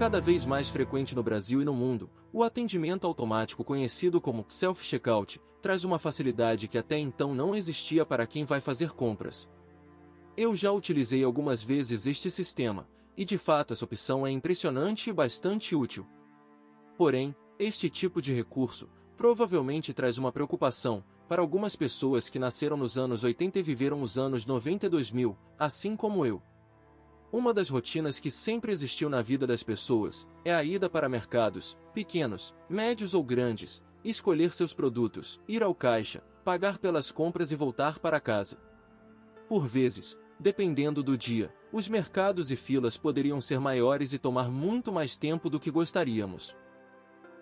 cada vez mais frequente no Brasil e no mundo, o atendimento automático conhecido como self-checkout traz uma facilidade que até então não existia para quem vai fazer compras. Eu já utilizei algumas vezes este sistema, e de fato essa opção é impressionante e bastante útil. Porém, este tipo de recurso provavelmente traz uma preocupação para algumas pessoas que nasceram nos anos 80 e viveram os anos 90 e 2000, assim como eu. Uma das rotinas que sempre existiu na vida das pessoas é a ida para mercados, pequenos, médios ou grandes, escolher seus produtos, ir ao caixa, pagar pelas compras e voltar para casa. Por vezes, dependendo do dia, os mercados e filas poderiam ser maiores e tomar muito mais tempo do que gostaríamos.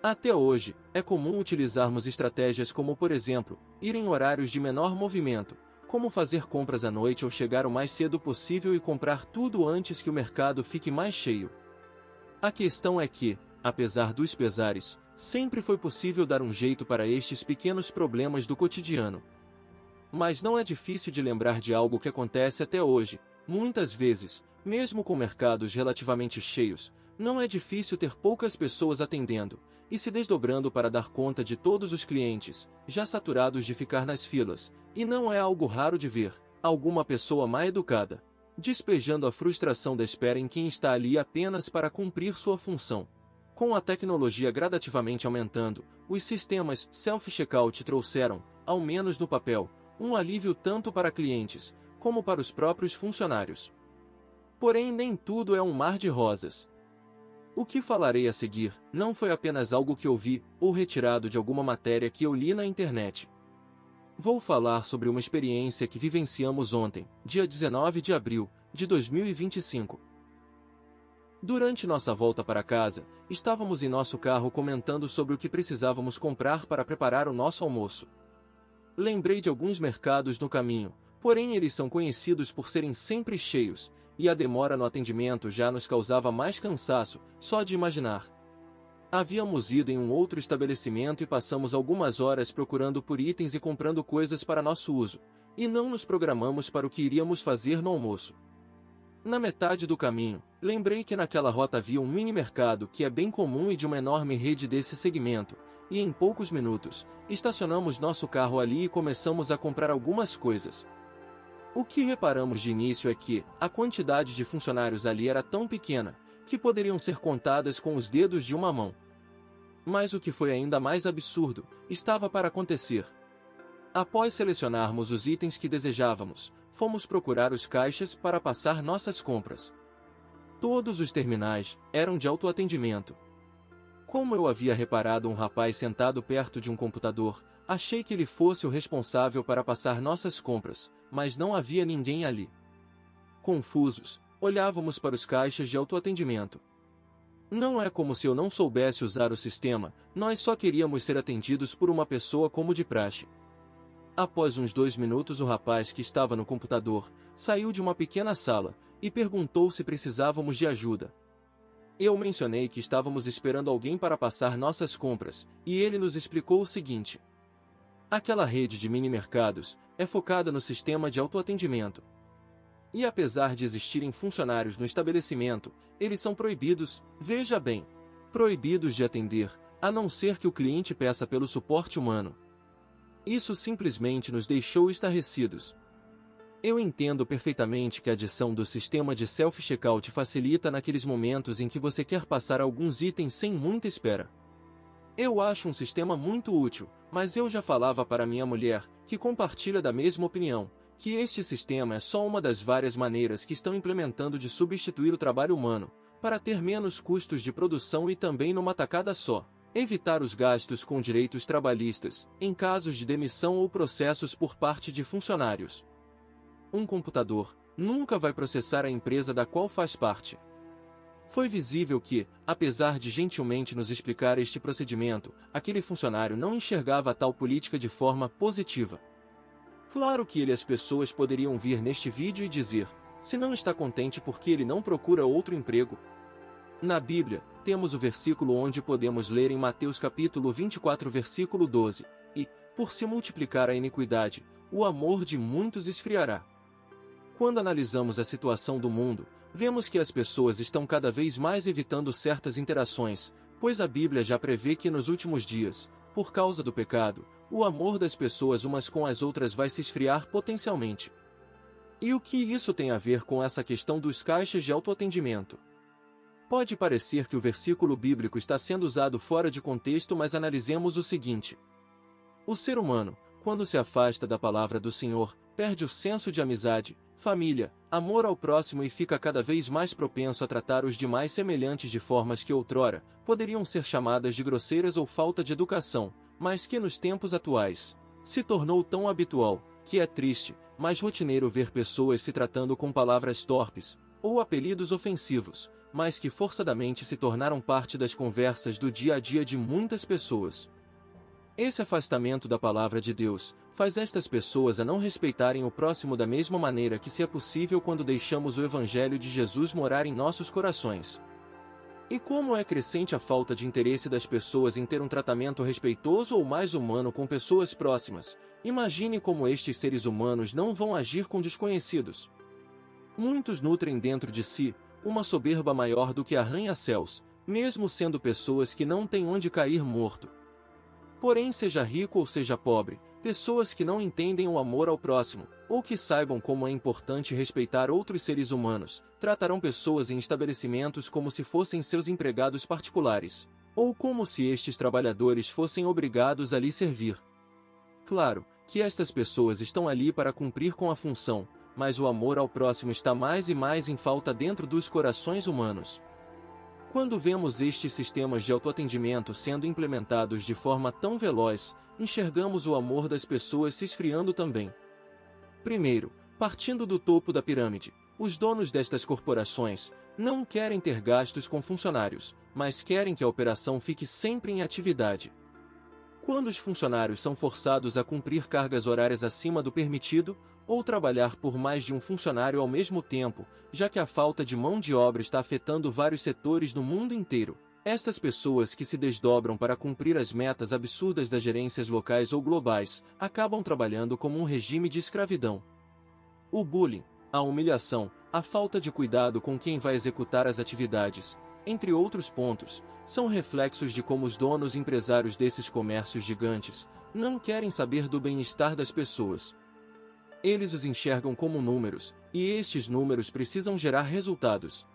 Até hoje, é comum utilizarmos estratégias como, por exemplo, ir em horários de menor movimento, como fazer compras à noite ou chegar o mais cedo possível e comprar tudo antes que o mercado fique mais cheio. A questão é que, apesar dos pesares, sempre foi possível dar um jeito para estes pequenos problemas do cotidiano. Mas não é difícil de lembrar de algo que acontece até hoje. Muitas vezes, mesmo com mercados relativamente cheios, não é difícil ter poucas pessoas atendendo e se desdobrando para dar conta de todos os clientes, já saturados de ficar nas filas, e não é algo raro de ver alguma pessoa mal educada despejando a frustração da espera em quem está ali apenas para cumprir sua função. Com a tecnologia gradativamente aumentando, os sistemas self-checkout trouxeram, ao menos no papel, um alívio tanto para clientes como para os próprios funcionários. Porém, nem tudo é um mar de rosas. O que falarei a seguir não foi apenas algo que ouvi ou retirado de alguma matéria que eu li na internet. Vou falar sobre uma experiência que vivenciamos ontem, dia 19 de abril de 2025. Durante nossa volta para casa, estávamos em nosso carro comentando sobre o que precisávamos comprar para preparar o nosso almoço. Lembrei de alguns mercados no caminho, porém eles são conhecidos por serem sempre cheios, e a demora no atendimento já nos causava mais cansaço, só de imaginar. Havíamos ido em um outro estabelecimento e passamos algumas horas procurando por itens e comprando coisas para nosso uso, e não nos programamos para o que iríamos fazer no almoço. Na metade do caminho, lembrei que naquela rota havia um mini-mercado que é bem comum e de uma enorme rede desse segmento, e em poucos minutos, estacionamos nosso carro ali e começamos a comprar algumas coisas. O que reparamos de início é que a quantidade de funcionários ali era tão pequena, que poderiam ser contadas com os dedos de uma mão. Mas o que foi ainda mais absurdo, estava para acontecer. Após selecionarmos os itens que desejávamos, fomos procurar os caixas para passar nossas compras. Todos os terminais eram de autoatendimento. Como eu havia reparado um rapaz sentado perto de um computador, achei que ele fosse o responsável para passar nossas compras, mas não havia ninguém ali. Confusos, olhávamos para os caixas de autoatendimento. Não é como se eu não soubesse usar o sistema, nós só queríamos ser atendidos por uma pessoa como de praxe. Após uns 2 minutos o rapaz que estava no computador, saiu de uma pequena sala, e perguntou se precisávamos de ajuda. Eu mencionei que estávamos esperando alguém para passar nossas compras, e ele nos explicou o seguinte. Aquela rede de mini-mercados é focada no sistema de autoatendimento. E apesar de existirem funcionários no estabelecimento, eles são proibidos, veja bem, proibidos de atender, a não ser que o cliente peça pelo suporte humano. Isso simplesmente nos deixou estarrecidos. Eu entendo perfeitamente que a adição do sistema de self-checkout facilita naqueles momentos em que você quer passar alguns itens sem muita espera. Eu acho um sistema muito útil, mas eu já falava para minha mulher, que compartilha da mesma opinião, que este sistema é só uma das várias maneiras que estão implementando de substituir o trabalho humano, para ter menos custos de produção e também numa tacada só, evitar os gastos com direitos trabalhistas, em casos de demissão ou processos por parte de funcionários. Um computador nunca vai processar a empresa da qual faz parte. Foi visível que, apesar de gentilmente nos explicar este procedimento, aquele funcionário não enxergava tal política de forma positiva. Claro que as pessoas poderiam vir neste vídeo e dizer, se não está contente porque ele não procura outro emprego. Na Bíblia, temos o versículo onde podemos ler em Mateus capítulo 24 versículo 12, e, por se multiplicar a iniquidade, o amor de muitos esfriará. Quando analisamos a situação do mundo, Vemos que as pessoas estão cada vez mais evitando certas interações, pois a Bíblia já prevê que nos últimos dias, por causa do pecado, o amor das pessoas umas com as outras vai se esfriar potencialmente. E o que isso tem a ver com essa questão dos caixas de autoatendimento? Pode parecer que o versículo bíblico está sendo usado fora de contexto, mas analisemos o seguinte. O ser humano, quando se afasta da palavra do Senhor, perde o senso de amizade, família, amor ao próximo e fica cada vez mais propenso a tratar os demais semelhantes de formas que outrora poderiam ser chamadas de grosseiras ou falta de educação, mas que nos tempos atuais se tornou tão habitual, que é triste, mas rotineiro ver pessoas se tratando com palavras torpes, ou apelidos ofensivos, mas que forçadamente se tornaram parte das conversas do dia a dia de muitas pessoas. Esse afastamento da palavra de Deus faz estas pessoas a não respeitarem o próximo da mesma maneira que se é possível quando deixamos o Evangelho de Jesus morar em nossos corações. E como é crescente a falta de interesse das pessoas em ter um tratamento respeitoso ou mais humano com pessoas próximas, imagine como estes seres humanos não vão agir com desconhecidos. Muitos nutrem dentro de si uma soberba maior do que arranha-céus, mesmo sendo pessoas que não têm onde cair morto. Porém, seja rico ou seja pobre, pessoas que não entendem o amor ao próximo, ou que saibam como é importante respeitar outros seres humanos, tratarão pessoas em estabelecimentos como se fossem seus empregados particulares, ou como se estes trabalhadores fossem obrigados a lhe servir. Claro que estas pessoas estão ali para cumprir com a função, mas o amor ao próximo está mais e mais em falta dentro dos corações humanos. Quando vemos estes sistemas de autoatendimento sendo implementados de forma tão veloz, enxergamos o amor das pessoas se esfriando também. Primeiro, partindo do topo da pirâmide, os donos destas corporações não querem ter gastos com funcionários, mas querem que a operação fique sempre em atividade. Quando os funcionários são forçados a cumprir cargas horárias acima do permitido, ou trabalhar por mais de um funcionário ao mesmo tempo, já que a falta de mão de obra está afetando vários setores no mundo inteiro, estas pessoas que se desdobram para cumprir as metas absurdas das gerências locais ou globais, acabam trabalhando como um regime de escravidão. O bullying, a humilhação, a falta de cuidado com quem vai executar as atividades, entre outros pontos, são reflexos de como os donos e empresários desses comércios gigantes não querem saber do bem-estar das pessoas. Eles os enxergam como números, e estes números precisam gerar resultados.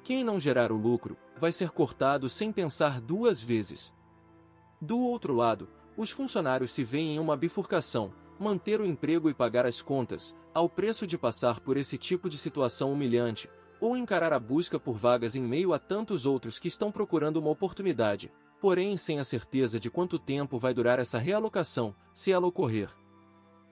Quem não gerar o lucro, vai ser cortado sem pensar duas vezes. Do outro lado, os funcionários se veem em uma bifurcação, manter o emprego e pagar as contas, ao preço de passar por esse tipo de situação humilhante, ou encarar a busca por vagas em meio a tantos outros que estão procurando uma oportunidade, porém sem a certeza de quanto tempo vai durar essa realocação, se ela ocorrer.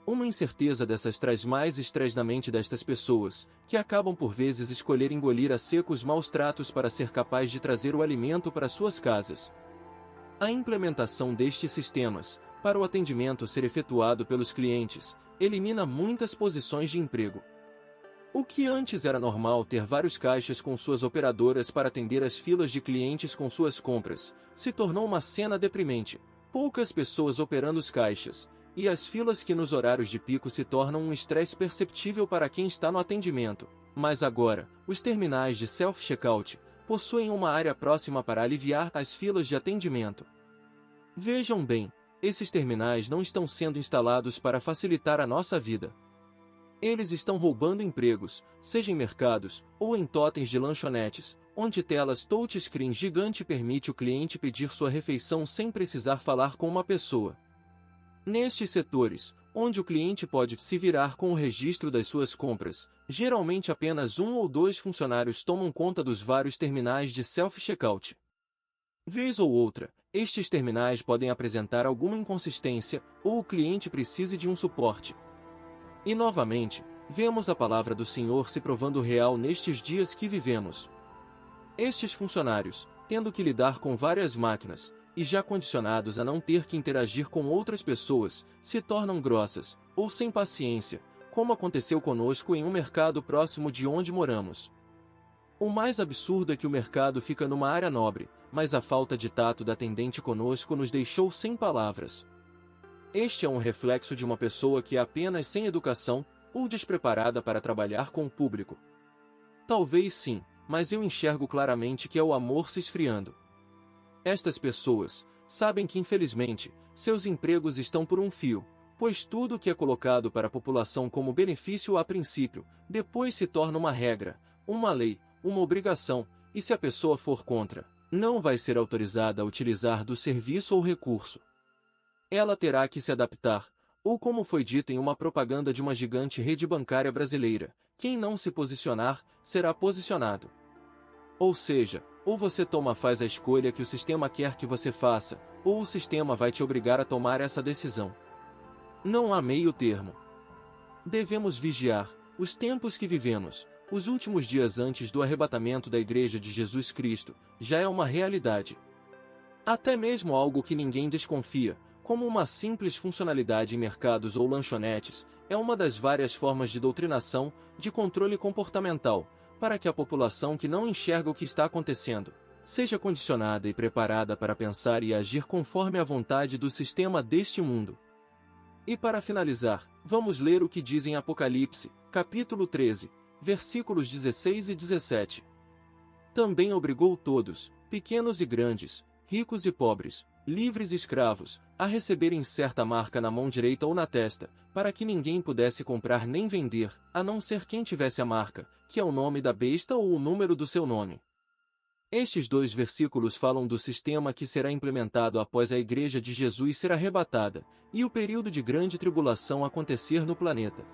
Uma incerteza dessas traz mais estresse na mente destas pessoas, que acabam por vezes escolher engolir a seco os maus tratos para ser capaz de trazer o alimento para suas casas. A implementação destes sistemas, para o atendimento ser efetuado pelos clientes, elimina muitas posições de emprego. O que antes era normal ter vários caixas com suas operadoras para atender as filas de clientes com suas compras, se tornou uma cena deprimente, poucas pessoas operando os caixas, e as filas que nos horários de pico se tornam um estresse perceptível para quem está no atendimento. Mas agora, os terminais de self-checkout possuem uma área próxima para aliviar as filas de atendimento. Vejam bem, esses terminais não estão sendo instalados para facilitar a nossa vida. Eles estão roubando empregos, seja em mercados ou em totens de lanchonetes, onde telas touchscreen gigante permite o cliente pedir sua refeição sem precisar falar com uma pessoa. Nestes setores, onde o cliente pode se virar com o registro das suas compras, geralmente apenas um ou dois funcionários tomam conta dos vários terminais de self-checkout. Vez ou outra, estes terminais podem apresentar alguma inconsistência, ou o cliente precise de um suporte. E novamente, vemos a palavra do Senhor se provando real nestes dias que vivemos. Estes funcionários, tendo que lidar com várias máquinas, e já condicionados a não ter que interagir com outras pessoas, se tornam grossas, ou sem paciência, como aconteceu conosco em um mercado próximo de onde moramos. O mais absurdo é que o mercado fica numa área nobre, mas a falta de tato da atendente conosco nos deixou sem palavras. Este é um reflexo de uma pessoa que é apenas sem educação, ou despreparada para trabalhar com o público. Talvez sim, mas eu enxergo claramente que é o amor se esfriando. Estas pessoas sabem que, infelizmente, seus empregos estão por um fio, pois tudo que é colocado para a população como benefício a princípio, depois se torna uma regra, uma lei, uma obrigação, e se a pessoa for contra, não vai ser autorizada a utilizar do serviço ou recurso. Ela terá que se adaptar, ou como foi dito em uma propaganda de uma gigante rede bancária brasileira, quem não se posicionar, será posicionado. Ou seja, ou você faz a escolha que o sistema quer que você faça, ou o sistema vai te obrigar a tomar essa decisão. Não há meio termo. Devemos vigiar os tempos que vivemos. Os últimos dias antes do arrebatamento da Igreja de Jesus Cristo já é uma realidade. Até mesmo algo que ninguém desconfia, como uma simples funcionalidade em mercados ou lanchonetes, é uma das várias formas de doutrinação, de controle comportamental, para que a população que não enxerga o que está acontecendo, seja condicionada e preparada para pensar e agir conforme a vontade do sistema deste mundo. E para finalizar, vamos ler o que diz em Apocalipse, capítulo 13, versículos 16 e 17. Também obrigou todos, pequenos e grandes, ricos e pobres, livres e escravos, a receberem certa marca na mão direita ou na testa, para que ninguém pudesse comprar nem vender, a não ser quem tivesse a marca, que é o nome da besta ou o número do seu nome. Estes dois versículos falam do sistema que será implementado após a Igreja de Jesus ser arrebatada, e o período de grande tribulação acontecer no planeta.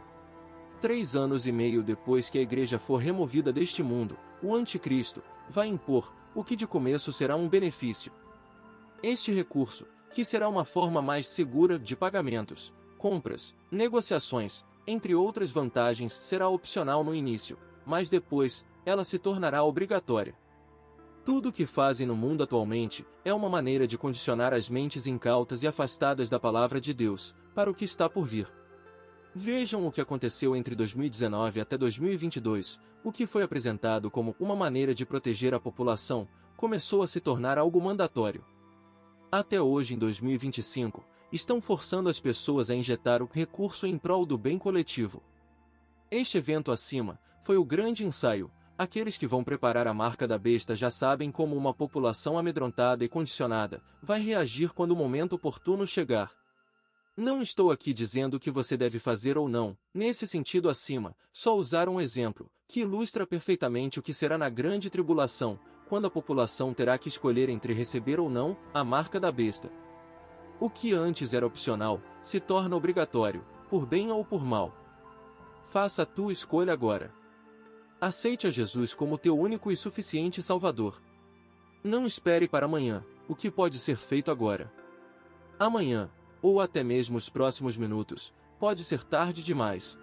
3 anos e meio depois que a Igreja for removida deste mundo, o Anticristo vai impor o que de começo será um benefício. Este recurso, que será uma forma mais segura de pagamentos, compras, negociações, entre outras vantagens, será opcional no início, mas depois, ela se tornará obrigatória. Tudo o que fazem no mundo atualmente é uma maneira de condicionar as mentes incautas e afastadas da palavra de Deus para o que está por vir. Vejam o que aconteceu entre 2019 até 2022, o que foi apresentado como uma maneira de proteger a população, começou a se tornar algo mandatório. Até hoje, em 2025, estão forçando as pessoas a injetar o recurso em prol do bem coletivo. Este evento acima foi o grande ensaio. Aqueles que vão preparar a marca da besta já sabem como uma população amedrontada e condicionada vai reagir quando o momento oportuno chegar. Não estou aqui dizendo o que você deve fazer ou não, nesse sentido acima, só usar um exemplo, que ilustra perfeitamente o que será na grande tribulação, quando a população terá que escolher entre receber ou não a marca da besta. O que antes era opcional, se torna obrigatório, por bem ou por mal. Faça a tua escolha agora. Aceite a Jesus como teu único e suficiente Salvador. Não espere para amanhã, o que pode ser feito agora. Amanhã, ou até mesmo os próximos minutos, pode ser tarde demais.